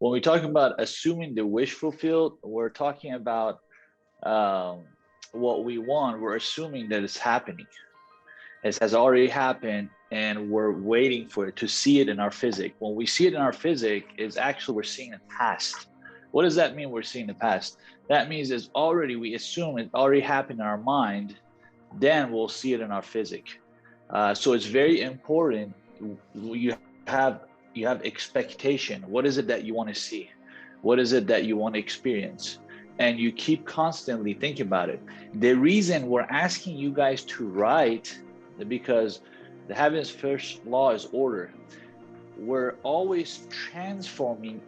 when we talk about assuming the wish fulfilled, we're talking about what we want. We're assuming that it's happening. It has already happened, and we're waiting for it to see it in our physics. When we see it in our physics, is actually we're seeing the past. What does that mean? We're seeing the past. That means it's already, we assume it already happened in our mind, then we'll see it in our physics. So it's very important. You have expectation. What is it that you want to see? What is it that you want to experience? And you keep constantly thinking about it. The reason we're asking you guys to write, because the heaven's first law is order. We're always transforming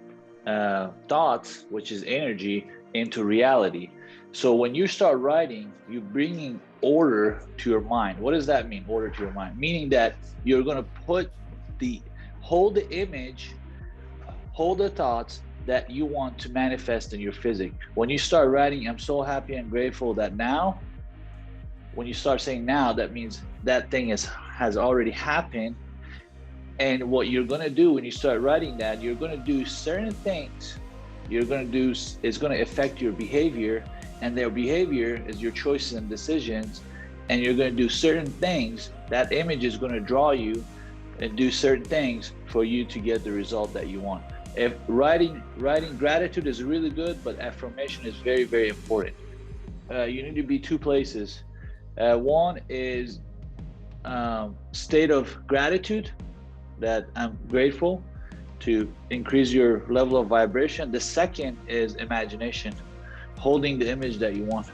thoughts, which is energy, into reality. So when you start writing, you're bringing order to your mind. What does that mean, order to your mind? Meaning that you're going to hold the image, hold the thoughts that you want to manifest in your physics. When you start writing, I'm so happy and grateful that now, when you start saying now, that means that thing has already happened. And what you're going to do when you start writing that, you're going to do certain things. It's going to affect your behavior, and their behavior is your choices and decisions. And you're going to do certain things. That image is going to draw you and do certain things for you to get the result that you want. If writing gratitude is really good, but affirmation is very, very important. You need to be two places. One is state of gratitude, that I'm grateful, to increase your level of vibration. The second is imagination, holding the image that you want,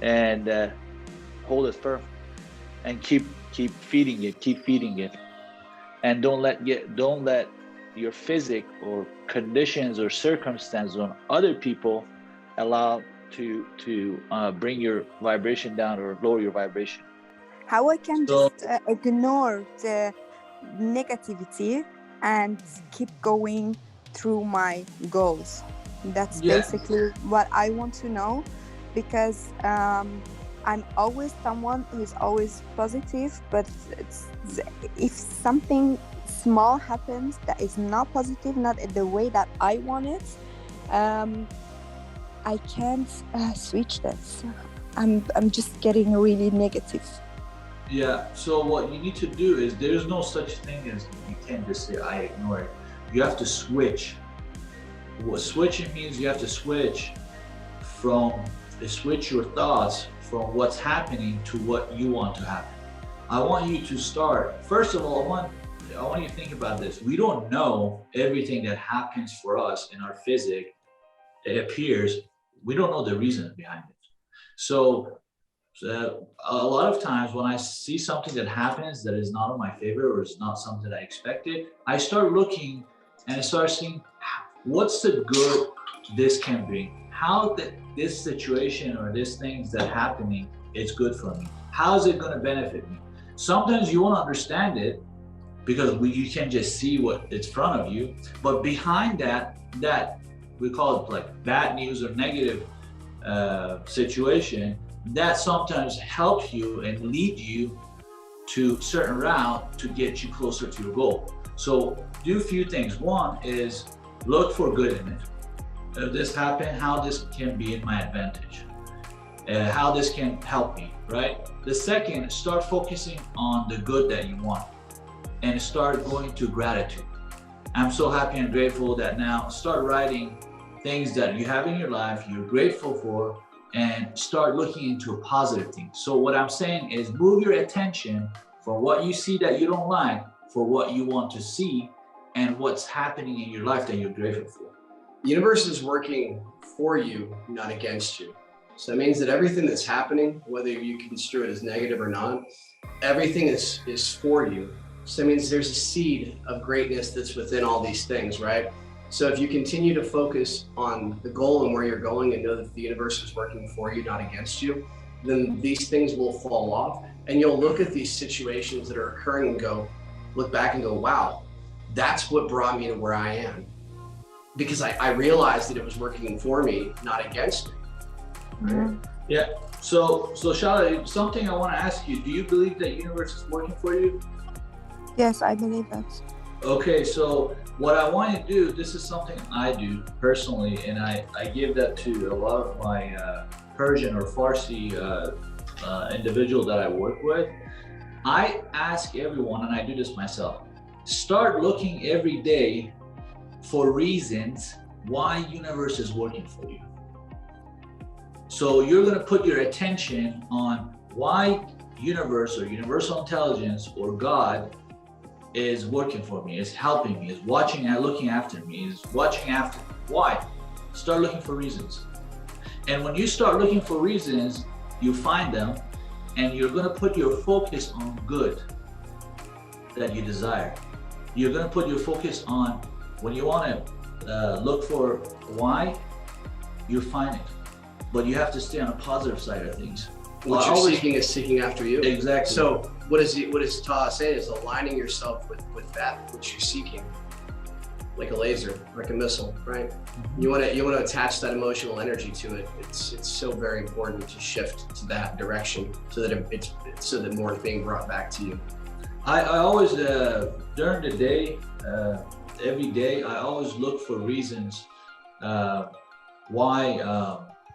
and hold it firm, and keep feeding it, and don't let your physics or conditions or circumstances on other people allow to bring your vibration down or lower your vibration. How I can just ignore the negativity and keep going through my goals. That's basically what I want to know, because I'm always someone who's always positive, but if something small happens that is not positive, not in the way that I want it, I can't switch this. I'm just getting really negative. Yeah, so what you need to do is, there's no such thing as you can't just say I ignore it. You have to switch. What switching means, you have to switch your thoughts from what's happening to what you want to happen. I want you to start, first of all, I want you to think about this. We don't know everything that happens for us in our physics. It appears, we don't know the reason behind it. So a lot of times when I see something that happens that is not in my favor, or is not something that I expected, I start looking and I start seeing what's the good this can bring. How this situation or this things that happening is good for me. How is it going to benefit me? Sometimes you won't understand it because you can just see what it's in front of you, but behind that we call it like bad news or negative situation, that sometimes helps you and lead you to certain route to get you closer to your goal. So do a few things. One is look for good in it. If this happened, how this can be in my advantage, how this can help me, right? The second, start focusing on the good that you want and start going to gratitude. I'm so happy and grateful that now. Start writing things that you have in your life you're grateful for, and start looking into a positive thing. So what I'm saying is, move your attention from what you see that you don't like for what you want to see and what's happening in your life that you're grateful for. The universe is working for you, not against you. So that means that everything that's happening, whether you construe it as negative or not, everything is for you. So that means there's a seed of greatness that's within all these things, right? So if you continue to focus on the goal and where you're going and know that the universe is working for you, not against you, then these things will fall off, and you'll look at these situations that are occurring and look back and go, wow, that's what brought me to where I am. Because I realized that it was working for me, not against me. Right? Yeah. So Shala, something I want to ask you, do you believe that universe is working for you? Yes, I believe that. Okay, so what I want to do, this is something I do personally, and I give that to a lot of my Persian or Farsi individual that I work with. I ask everyone, and I do this myself, start looking every day for reasons why universe is working for you. So you're going to put your attention on why universe or universal intelligence or God is working for me, is helping me, is watching and looking after me, is watching after me. Why? Start looking for reasons. And when you start looking for reasons, you find them, and you're going to put your focus on good that you desire. You're going to put your focus on, when you want to look for why, you find it. But you have to stay on a positive side of things. What you're seeking is seeking after you. Exactly. So what is Taha saying is aligning yourself with that which you're seeking, like a laser, like a missile, right? Mm-hmm. You want to attach that emotional energy to it. It's so very important to shift to that direction so that more is being brought back to you. I always during the day, every day, I always look for reasons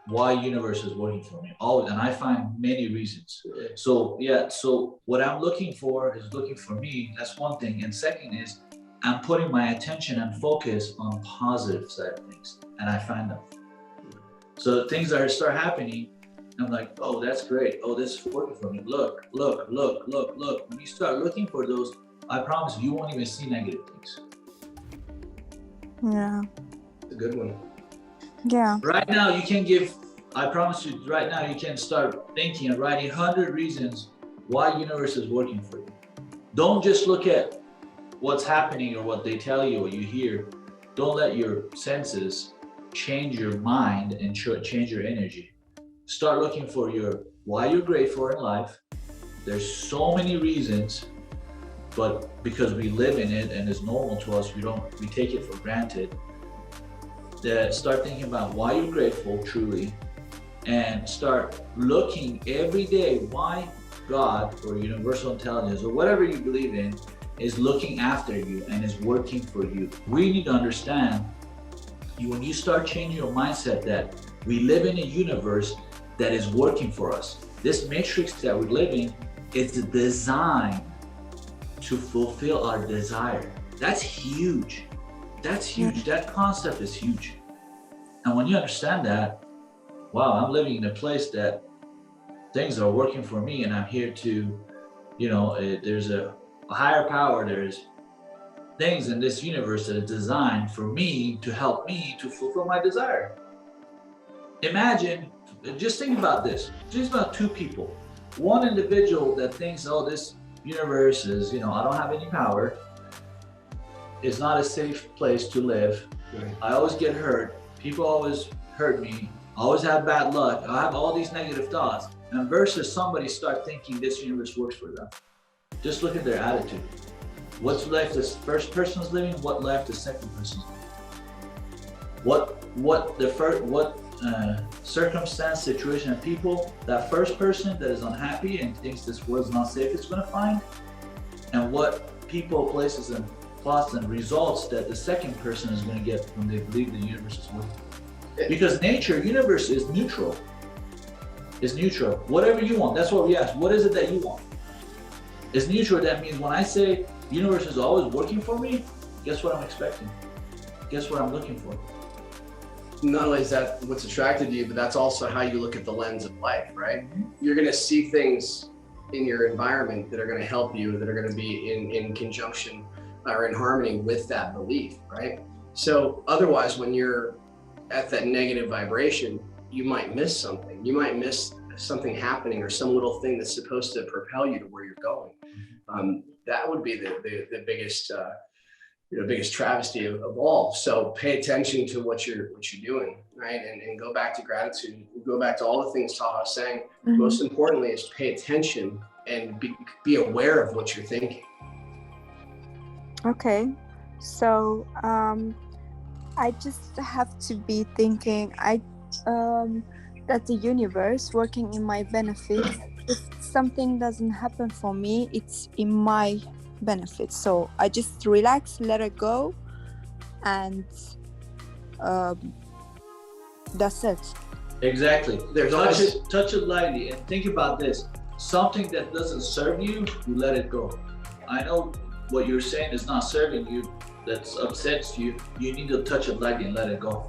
why universe is working for me. Always, and I find many reasons. So yeah, so what I'm looking for is looking for me. That's one thing. And second is I'm putting my attention and focus on positive side of things, and I find them. So things that start happening, I'm like, oh, that's great. Oh, this is working for me. Look. When you start looking for those, I promise you won't even see negative things. Yeah. It's a good one. Yeah. Right now, I promise you, right now, you can start thinking and writing 100 reasons why universe is working for you. Don't just look at what's happening or what they tell you or you hear. Don't let your senses change your mind and change your energy. Start looking for why you're grateful in life. There's so many reasons, but because we live in it and it's normal to us, we take it for granted. Start thinking about why you're grateful truly, and start looking every day why God or universal intelligence or whatever you believe in is looking after you and is working for you. We need to understand, when you start changing your mindset that we live in a universe that is working for us. This matrix that we're living is designed to fulfill our desire. That's huge. That's huge. That concept is huge. And when you understand that, wow, I'm living in a place that things are working for me, and I'm here to, there's a higher power, there's things in this universe that are designed for me to help me to fulfill my desire. Imagine, just think about this, just about two people. One individual that thinks, oh, this universe is, I don't have any power. It's not a safe place to live. Right. I always get hurt. People always hurt me. I always have bad luck. I have all these negative thoughts. And versus somebody start thinking this universe works for them. Just look at their attitude. What's life this first person is living? What life the second person is living? What circumstance, situation, and people that first person that is unhappy and thinks this world's not safe is going to find, and what people, places, and thoughts and results that the second person is going to get when they believe the universe is working. Because universe is neutral. It's neutral. Whatever you want, that's what we ask. What is it that you want? It's neutral. That means when I say universe is always working for me, guess what I'm expecting? Guess what I'm looking for? Not only is that what's attracted to you, but that's also how you look at the lens of life, right? You're going to see things in your environment that are going to help you, that are going to be in conjunction or in harmony with that belief, right? So otherwise, when you're at that negative vibration, you might miss something. You might miss something happening or some little thing that's supposed to propel you to where you're going. That would be the biggest biggest travesty of all. So pay attention to what you're doing, right? And go back to gratitude. Go back to all the things Taha was saying. Mm-hmm. Most importantly is pay attention and be aware of what you're thinking. Okay, so I just have to be thinking that the universe working in my benefit. If something doesn't happen for me, it's in my benefits. So I just relax, let it go, and that's it. Exactly. There's Touch it lightly, and think about this. Something that doesn't serve you, you let it go. I know what you're saying is not serving you, that upsets you. You need to touch it lightly and let it go.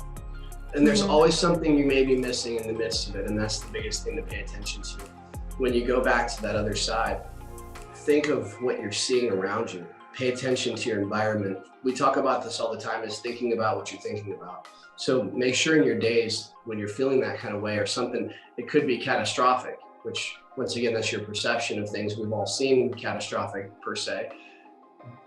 And there's always something you may be missing in the midst of it, and that's the biggest thing to pay attention to. When you go back to that other side, think of what you're seeing around you. Pay attention to your environment. We talk about this all the time, is thinking about what you're thinking about. So make sure in your days when you're feeling that kind of way or something, it could be catastrophic, which once again, that's your perception of things. We've all seen catastrophic per se,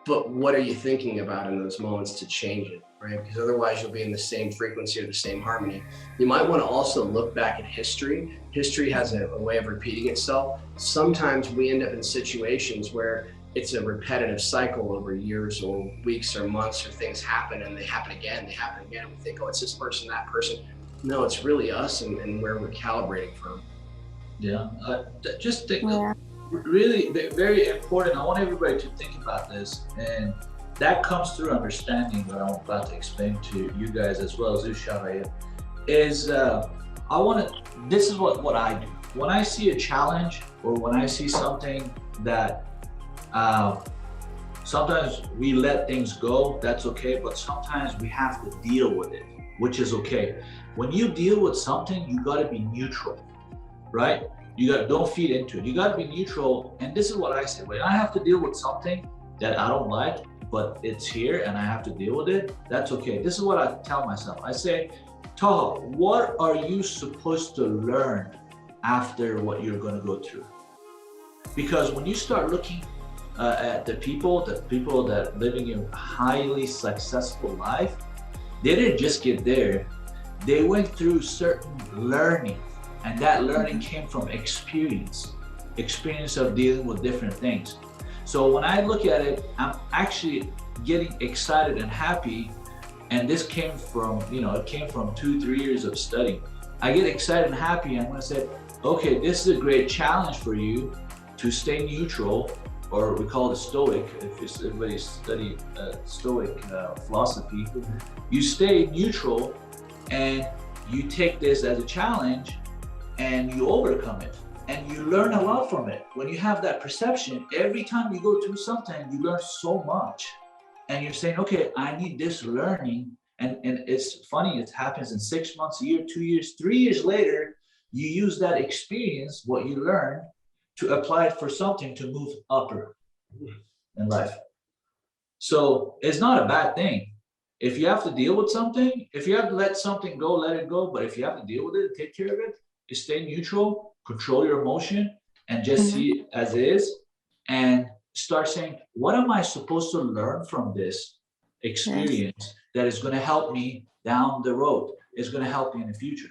but what are you thinking about in those moments to change it, right? Because otherwise you'll be in the same frequency or the same harmony. You might want to also look back at history. History has a way of repeating itself. Sometimes we end up in situations where it's a repetitive cycle over years or weeks or months, or things happen and they happen again, and we think, oh, it's this person, that person. No, it's really us and where we're calibrating from. Yeah, just think, really very important. I want everybody to think about this, and that comes through understanding what I'm about to explain to you guys as well as Usharaya, is this is what I do. When I see a challenge or when I see something that sometimes we let things go, that's okay, but sometimes we have to deal with it, which is okay. When you deal with something, you gotta be neutral, right? Don't feed into it. You gotta be neutral. And this is what I say, when I have to deal with something that I don't like, but it's here and I have to deal with it, that's okay. This is what I tell myself. I say, Taha, what are you supposed to learn after what you're gonna go through? Because when you start looking at the people that living a highly successful life, they didn't just get there. They went through certain learning, and that learning came from experience of dealing with different things. So when I look at it, I'm actually getting excited and happy. And this came from, it came from 2-3 years of studying. I get excited and happy. I'm gonna say, okay, this is a great challenge for you to stay neutral, or we call it stoic. If everybody studied stoic philosophy, you stay neutral and you take this as a challenge and you overcome it and you learn a lot from it. When you have that perception, every time you go through something, you learn so much. And you're saying, okay, I need this learning. And it's funny, it happens in 6 months, a year, 2 years, 3 years later, you use that experience, what you learned, to apply it for something to move upper in life. So it's not a bad thing. If you have to deal with something, if you have to let something go, let it go. But if you have to deal with it, take care of it, you stay neutral, control your emotion, and just see it as is, and start saying, what am I supposed to learn from this experience that is going to help me down the road? It's going to help me in the future.